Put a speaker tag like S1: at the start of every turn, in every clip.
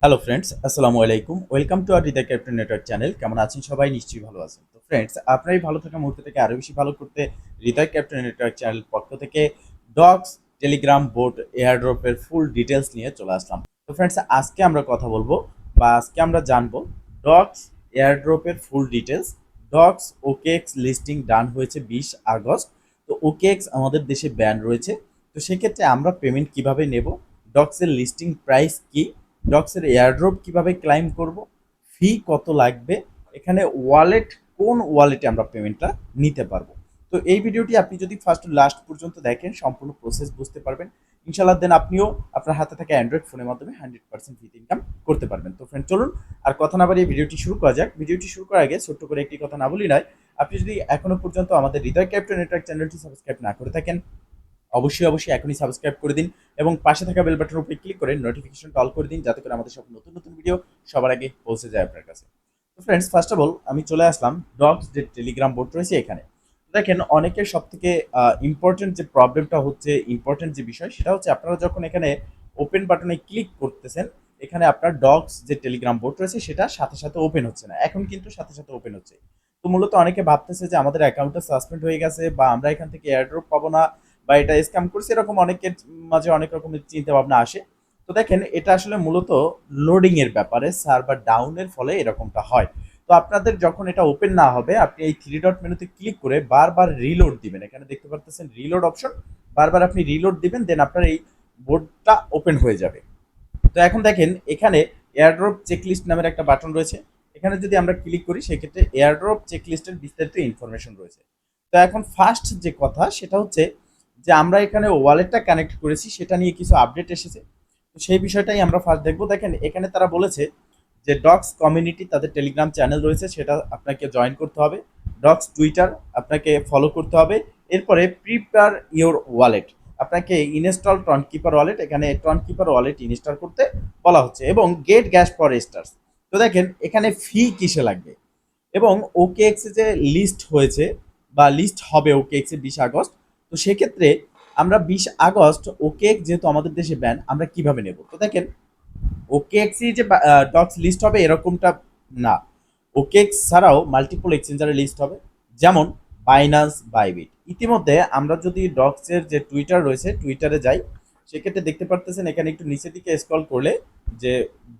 S1: Hello friends, আসসালামু আলাইকুম। Welcome to R Hridoy captain network channel. কেমন আছেন সবাই? নিশ্চয়ই ভালো আছেন। তো ফ্রেন্ডস, আপনার এই ভালো থাকা মুহূর্তটাকে আরও বেশি ভালো করতে হৃদয় ক্যাপ্টেন নেটওয়ার্ক চ্যানেল পক্ষ থেকে ডক্স, টেলিগ্রাম বোট, এয়ারড্রপের ফুল ডিটেলস নিয়ে চলে আসলাম। তো ফ্রেন্ডস, আজকে আমরা কথা বলবো বা আজকে আমরা জানবো ডক্স এয়ারড্রপের full details. Dogs OKX listing done হয়েছে 20 আগস্ট। তো ওকেএক্স আমাদের দেশে ব্যান রয়েছে। তো সেক্ষেত্রে আমরা পেমেন্ট কিভাবে নেব, ডক্সের লিস্টিং প্রাইস কি, ডক্সের এয়ারড্রপ কিভাবে ক্লাইম করব, ফি কত লাগবে, এখানে ওয়ালেট কোন ওয়ালেটে আমরা পেমেন্টটা নিতে পারবো। তো এই ভিডিওটি আপনি যদি ফার্স্ট লাস্ট পর্যন্ত দেখেন সম্পূর্ণ প্রসেস বুঝতে পারবেন ইনশাল্লাহ। দেন আপনিও আপনার হাতে থাকা অ্যান্ড্রয়েড ফোনের মাধ্যমে 100% ফি ইনকাম করতে পারবেন। তো ফ্রেন্ড, চলুন আর কথা না বাড়িয়ে ভিডিওটি শুরু করা যাক। ভিডিওটি শুরু করার আগে ছোট্ট করে একটি কথা না বলি নয়, আপনি যদি এখনো পর্যন্ত আমাদের হৃদয় ক্যাপ্টেন নেটওয়ার্ক চ্যানেলটি সাবস্ক্রাইব না করে থাকেন, অবশ্যই এখনই সাবস্ক্রাইব করে দিন এবং পাশে থাকা বেল বাটনের উপরে ক্লিক করে নোটিফিকেশনটা অল করে দিন, যাতে করে আমাদের সব নতুন নতুন ভিডিও সবার আগে পৌঁছে যায় আপনার কাছে। তো ফ্রেন্ডস, ফার্স্ট অফ অল আমি চলে আসলাম ডক্স যে টেলিগ্রাম বোর্ড রয়েছে এখানে। দেখেন, অনেকের সব থেকে ইম্পর্টেন্ট যে প্রবলেমটা হচ্ছে, ইম্পর্টেন্ট যে বিষয় সেটা হচ্ছে, আপনারা যখন এখানে ওপেন বাটনে ক্লিক করতেছেন, এখানে আপনার ডক্স যে টেলিগ্রাম বোর্ড রয়েছে সেটা সাথে সাথে ওপেন হচ্ছে না। এখন কিন্তু সাথে সাথে ওপেন হচ্ছে। তো মূলত অনেকে ভাবতেছে যে আমাদের অ্যাকাউন্টটা সাসপেন্ড হয়ে গেছে বা আমরা এখান থেকে এয়ারড্রপ পাবো না বা এটা স্ক্যাম করছে, এরকম অনেকের মাঝে অনেক রকমের চিন্তা ভাবনা আসে। তো দেখেন, এটা আসলে মূলত লোডিং এর ব্যাপারে, সার্ভার ডাউনের ফলে এরকমটা হয়। তো আপনাদের যখন এটা ওপেন না হবে, আপনি এই থ্রি ডট মেনুতে ক্লিক করে বারবার রিলোড দিবেন। এখানে দেখতে পাচ্ছেন রিলোড অপশন, বারবার আপনি রিলোড দিবেন, দেন আপনার এই বোর্ডটা ওপেন হয়ে যাবে। তো এখন দেখেন, এখানে এয়ারড্রপ চেকলিস্ট নামের একটা বাটন রয়েছে। এখানে যদি আমরা ক্লিক করি, সেক্ষেত্রে এয়ারড্রপ চেকলিস্টের বিস্তারিত ইনফরমেশন রয়েছে। তো এখন ফার্স্ট যে কথা সেটা হচ্ছে যে আমরা এখানে ওয়ালেটটা কানেক্ট করেছি, সেটা নিয়ে কিছু আপডেট এসেছে। তো সেই বিষয়টাই আমরা ফার্স্ট দেখবো। দেখেন, এখানে তারা বলেছে যে ডক্স কমিউনিটি তাদের টেলিগ্রাম চ্যানেল রয়েছে, সেটা আপনাকে জয়েন করতে হবে। ডক্স টুইটার আপনাকে ফলো করতে হবে। এরপরে প্রিপেয়ার ইওর ওয়ালেট, আপনাকে ইনস্টল ট্রনকিপার ওয়ালেট, এখানে ট্রনকিপার ওয়ালেট ইনস্টল করতে বলা হচ্ছে, এবং গেট গ্যাস ফর স্টার্স। তো দেখেন, এখানে ফি কিসে লাগবে এবং ওকেএক্স যে লিস্ট হয়েছে বা লিস্ট হবে ওকেএক্স 20 আগস্ট। তো সেক্ষেত্রে আমরা 20 আগস্ট ওকেএক্স যেহেতু আমাদের দেশে ব্যান, আমরা কিভাবে নেব। তো দেখেন, ওকেএক্স যে ডক্স লিস্ট হবে এরকমটা না, ওকেএক্স ছাড়াও মাল্টিপল এক্সচেঞ্জারের লিস্ট হবে, যেমন বাইনান্স, বাইবিট। ইতিমধ্যে আমরা যদি ডক্সের যে টুইটার রয়েছে টুইটারে যাই, সেক্ষেত্রে দেখতে পারতেছেন এখানে একটু নিচের দিকে স্ক্রল করলে যে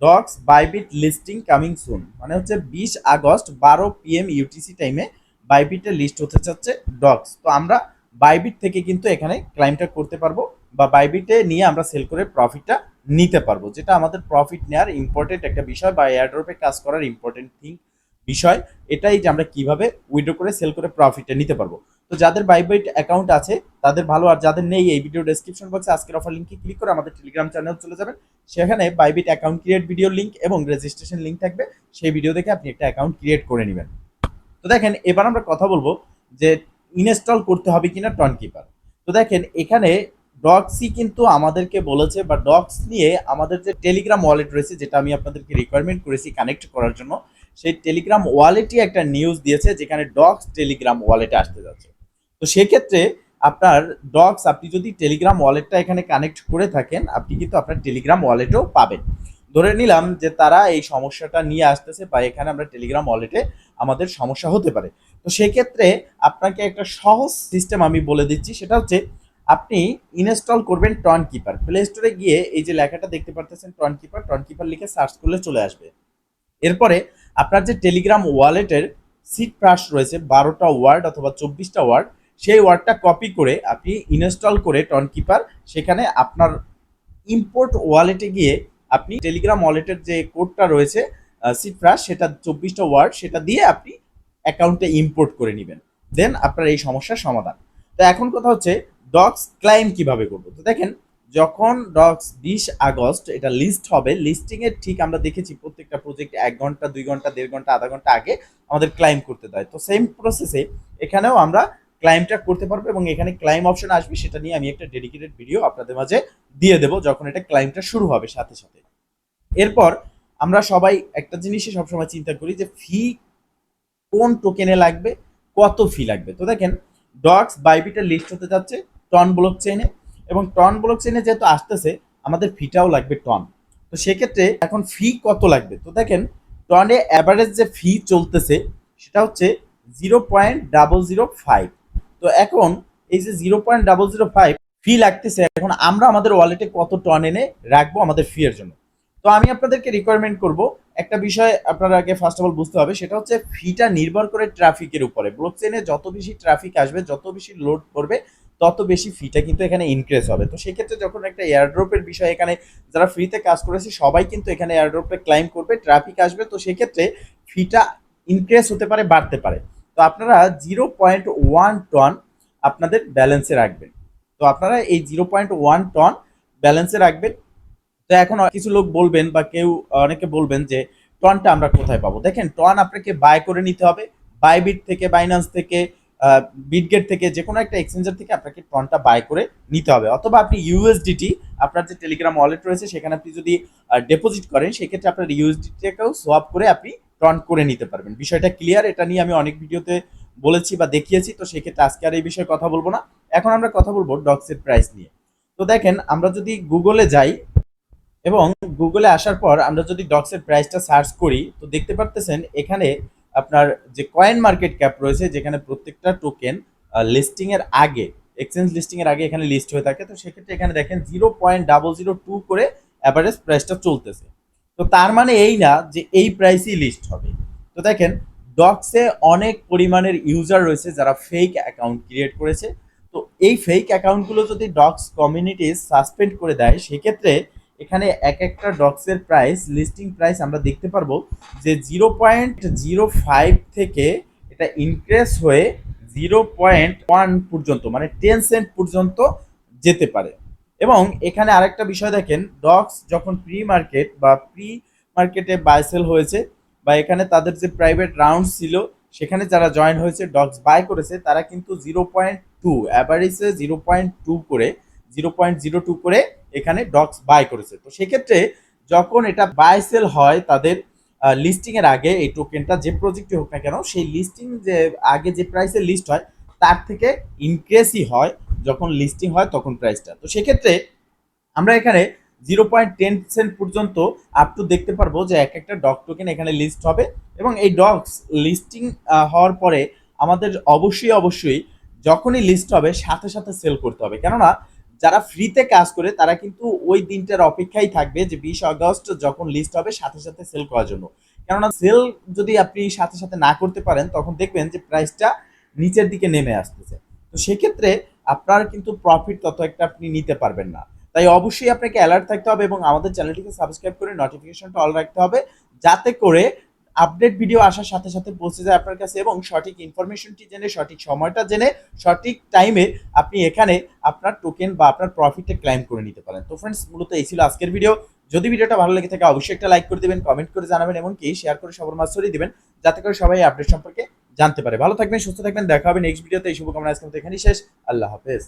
S1: docs Bybit listing coming soon, মানে হচ্ছে 20 আগস্ট 12 PM ইউটিসি টাইমে বাইবিটের লিস্ট হতে চাচ্ছে ডক্স। তো আমরা বাইবিট থেকে কিন্তু এখানে ক্লাইমটা করতে পারবো বা বাইবিটে নিয়ে আমরা সেল করে প্রফিটটা নিতে পারবো, যেটা আমাদের প্রফিট নেওয়ার ইম্পর্টেন্ট একটা বিষয় বা এয়ারড্রপে কাজ করার ইম্পর্টেন্ট থিং বিষয় এটাই, যে আমরা কিভাবে উইড্রো করে সেল করে প্রফিটটা নিতে পারবো। তো যাদের বাইবিট অ্যাকাউন্ট আছে তাদের ভালো, আর যাদের নেই, এই ভিডিও ডেসক্রিপশন বক্সে আজকের অফার লিঙ্কে ক্লিক করে আমাদের টেলিগ্রাম চ্যানেল চলে যাবেন। সেখানে Bybit account create video link এবং রেজিস্ট্রেশন লিঙ্ক থাকবে, সেই ভিডিও দেখে আপনি একটা অ্যাকাউন্ট ক্রিয়েট করে নেবেন। তো দেখেন, এবার আমরা কথা বলবো যে ইনস্টল করতে হবে কিনা টনকিপার। তো দেখেন, এখানে ডক্সই কিন্তু আমাদেরকে বলেছে, বা ডক্স নিয়ে আমাদের যে টেলিগ্রাম ওয়ালেট রয়েছে, যেটা আমি আপনাদেরকে রিকোয়ারমেন্ট করেছি কানেক্ট করার জন্য, সেই টেলিগ্রাম ওয়ালেটই একটা নিউজ দিয়েছে যেখানে ডক্স টেলিগ্রাম ওয়ালেটে আসতে যাচ্ছে। তো সেক্ষেত্রে আপনার ডক্স, আপনি যদি টেলিগ্রাম ওয়ালেটটা এখানে কানেক্ট করে থাকেন, আপনি কিন্তু আপনার টেলিগ্রাম ওয়ালেটও পাবেন। ধরে নিলাম যে তারা এই সমস্যাটা নিয়ে আসতেছে বা এখানে আমরা টেলিগ্রাম ওয়ালেটে আমাদের সমস্যা হতে পারে। তো সেক্ষেত্রে আপনাকে একটা সহজ সিস্টেম আমি বলে দিচ্ছি, সেটা হচ্ছে আপনি ইনস্টল করবেন টনকিপার। প্লে স্টোরে গিয়ে এই যে লেখাটা দেখতে পারতেছেন টনকিপার, টনকিপার লিখে সার্চ করলে চলে আসবে। এরপরে আপনার যে টেলিগ্রাম ওয়ালেটের সিট প্রাস রয়েছে 12টা ওয়ার্ড অথবা 24টা ওয়ার্ড, সেই ওয়ার্ডটা কপি করে আপনি ইনস্টল করে টনকিপার, সেখানে আপনার ইম্পোর্ট ওয়ালেটে গিয়ে আপনি টেলিগ্রাম ওয়ালেটের যে কোডটা রয়েছে সিট্রাস, সেটা 24টা ওয়ার্ড, সেটা দিয়ে আপনি অ্যাকাউন্টে ইম্পোর্ট করে নেবেন। দেন আপনার এই সমস্যার সমাধান। তো এখন কথা হচ্ছে ডক্স ক্লাইম কিভাবে করবো। তো দেখেন, যখন ডক্স 20 আগস্ট এটা লিস্ট হবে, লিস্টিং এর ঠিক আমরা দেখেছি প্রত্যেকটা প্রজেক্ট 1 ঘন্টা 2 ঘন্টা 1.5 ঘন্টা আধা ঘন্টা আগে আমাদের ক্লাইম করতে দেয়। তো সেম প্রসেসে এখানেও আমরা ক্লাইমটা করতে পারবো এবং এখানে ক্লাইম অপশন আসবে, সেটা নিয়ে আমি একটা ডেডিকেটেড ভিডিও আপনাদের মাঝে দিয়ে দেবো যখন এটা ক্লাইমটা শুরু হবে সাথে সাথে। এরপর আমরা সবাই একটা জিনিসই সবসময় চিন্তা করি যে ফি কোন টোকেনে লাগবে, কত ফি লাগবে। তো দেখেন, ডক্স বাইবিটের লিস্ট হতে যাচ্ছে টন ব্লক চেইনে, এবং টন ব্লক চেইনে যেহেতু আসতেছে, আমাদের ফিটাও লাগবে টন। তো সেক্ষেত্রে এখন ফি কত লাগবে? তো দেখেন টনে অ্যাভারেজ যে ফি চলতেছে সেটা হচ্ছে 0.005। তো এখন এই যে 0.005 ফি লাগতেছে, এখন আমরা আমাদের ওয়ালেটে কত টন এনে রাখবো আমাদের ফি এর জন্য। তো আমি আপনাদেরকে রিকোয়ারমেন্ট করব, একটা বিষয় আপনারা আগে ফার্স্ট অফ অল বুঝতে হবে, সেটা হচ্ছে ফিটা নির্ভর করে ট্রাফিকের উপরে। ব্লকচেনে যত বেশি ট্রাফিক আসবে, যত বেশি লোড করবে, তত বেশি ফিটা কিন্তু এখানে ইনক্রিজ হবে। তো সেক্ষেত্রে যখন একটা এয়ারড্রপের বিষয়, এখানে যারা ফ্রিতে কাজ করেছে সবাই কিন্তু এখানে এয়ারড্রপে ক্লাইম করবে, ট্রাফিক আসবে, তো সেক্ষেত্রে ফিটা ইনক্রিজ হতে পারে, বাড়তে পারে। তো আপনারা 0.1 টন আপনাদের ব্যালেন্সে রাখবেন। তো আপনারা এই 0.1 টন ব্যালেন্সে রাখবেন। তো এখন কিছু লোক বলবেন বা কেউ অনেকে বলবেন যে টনটা আমরা কোথায় পাবো? দেখেন, টন আপনাকে বাই করে নিতে হবে। বাইবিট থেকে, বাইন্যান্স থেকে, বিটগেট থেকে, যে কোনো একটা এক্সচেঞ্জার থেকে আপনাকে টনটা বাই করে নিতে হবে। অথবা আপনি ইউএসডিটি, আপনার যে টেলিগ্রাম ওয়ালেট রয়েছে সেখানে আপনি যদি ডিপোজিট করেন, সেক্ষেত্রে আপনার ইউএসডিটিকেও সোয়াপ করে আপনি টন করে নিতে পারবেন। বিষয়টা ক্লিয়ার? এটা নিয়ে আমি অনেক ভিডিওতে বলেছি বা দেখিয়েছি, তো সেক্ষেত্রে আজকে আর এই বিষয়ে কথা বলবো না। এখন আমরা কথা বলবো ডক্সের প্রাইস নিয়ে। তো দেখেন, আমরা যদি গুগলে যাই এবং গুগলে আসার পর আমরা যদি ডক্সের প্রাইসটা সার্চ করি, তো দেখতে পারতেছেন এখানে আপনার যে কয়েন মার্কেট ক্যাপ রয়েছে, যেখানে প্রত্যেকটা টোকেন লিস্টিং এর আগে, এক্সচেঞ্জ লিস্টিং এর আগে এখানে লিস্ট হয়ে থাকে। তো সেক্ষেত্রে এখানে দেখেন 0.002 করে অ্যাভারেজ প্রাইসটা চলতেছে। তো তার মানে এই না যে এই প্রাইসই লিস্ট হবে। তো দেখেন, ডক্সে অনেক পরিমাণের ইউজার রয়েছে যারা ফেক অ্যাকাউন্ট ক্রিয়েট করেছে। তো এই ফেক অ্যাকাউন্টগুলো যদি ডক্স কমিউনিটি সাসপেন্ড করে দেয়, সেক্ষেত্রে এখানে এক একটা ডক্সের প্রাইস, লিস্টিং প্রাইস আমরা দেখতে পারবো যে 0.05 থেকে এটা ইনক্রিজ হয়ে 0.1 পর্যন্ত, মানে 10 সেন্ট পর্যন্ত যেতে পারে। এবং এখানে আরেকটা বিষয় দেখেন, ডক্স যখন প্রি মার্কেট বা প্রি মার্কেটে বাই সেল হয়েছে, বা এখানে তাদের যে প্রাইভেট রাউন্ড ছিল সেখানে যারা জয়েন হয়েছে, ডক্স বাই করেছে, তারা কিন্তু 0.2 অ্যাভারেজে 0.2 করে, 0.02 করে এখানে ডক্স বাই করেছে। তো সেক্ষেত্রে যখন এটা বাই সেল হয় তাদের লিস্টিং এর আগে, এই টোকেনটা যে প্রজেক্টই হোক না কেন, সেই লিস্টিং যে আগে যে প্রাইসে লিস্ট হয় তার থেকে ইনক্রিজই হয় যখন লিস্টিং হয় তখন প্রাইসটা। তো সেক্ষেত্রে আমরা এখানে 0.10 সেন্ট পর্যন্ত আপ টু দেখতে পারবো যে এক একটা ডগ টোকেন এখানে লিস্ট হবে। এবং এই ডগস লিস্টিং হওয়ার পরে আমাদের অবশ্যই অবশ্যই যখনই লিস্ট হবে সাথে সাথে সেল করতে হবে, কেননা যারা ফ্রিতে কাজ করে তারা কিন্তু ওই দিনটার অপেক্ষায় থাকবে যে 20 আগস্ট যখন লিস্ট হবে সাথে সাথে সেল করার জন্য। কেননা সেল যদি আপনি সাথে সাথে না করতে পারেন, তখন দেখবেন যে প্রাইসটা নিচের দিকে নেমে আসতেছে। তো সেক্ষেত্রে আপনার কিন্তু প্রফিট তত একটা আপনি নিতে পারবেন না। তাই অবশ্যই আপনাকে অ্যালার্ট থাকতে হবে এবং আমাদের চ্যানেলটিকে সাবস্ক্রাইব করে নোটিফিকেশনটা অল রাখতে হবে, যাতে করে আপডেট ভিডিও আসার সাথে সাথে পৌঁছে যায় আপনার কাছে, এবং সঠিক ইনফরমেশনটি জেনে, সঠিক সময়টা জেনে, সঠিক টাইমে আপনি এখানে আপনার টোকেন বা আপনার প্রফিটটা ক্লাইম করে নিতে পারেন। তো ফ্রেন্ডস, মূলত এই ছিল আজকের ভিডিও। যদি ভিডিওটা ভালো লেগে থাকে অবশ্যই একটা লাইক করে দিবেন, কমেন্ট করে জানাবেন, এমনকি শেয়ার করে সবার মাঝে ছড়িয়ে দিবেন, যাতে করে সবাই আপডেট সম্পর্কে জানতে পারে। ভালো থাকবেন, সুস্থ থাকবেন, দেখা হবে নেক্সট ভিডিওতে। এই শুভকামনা আজকের মতো এখানেই শেষ। আল্লাহ হাফেজ।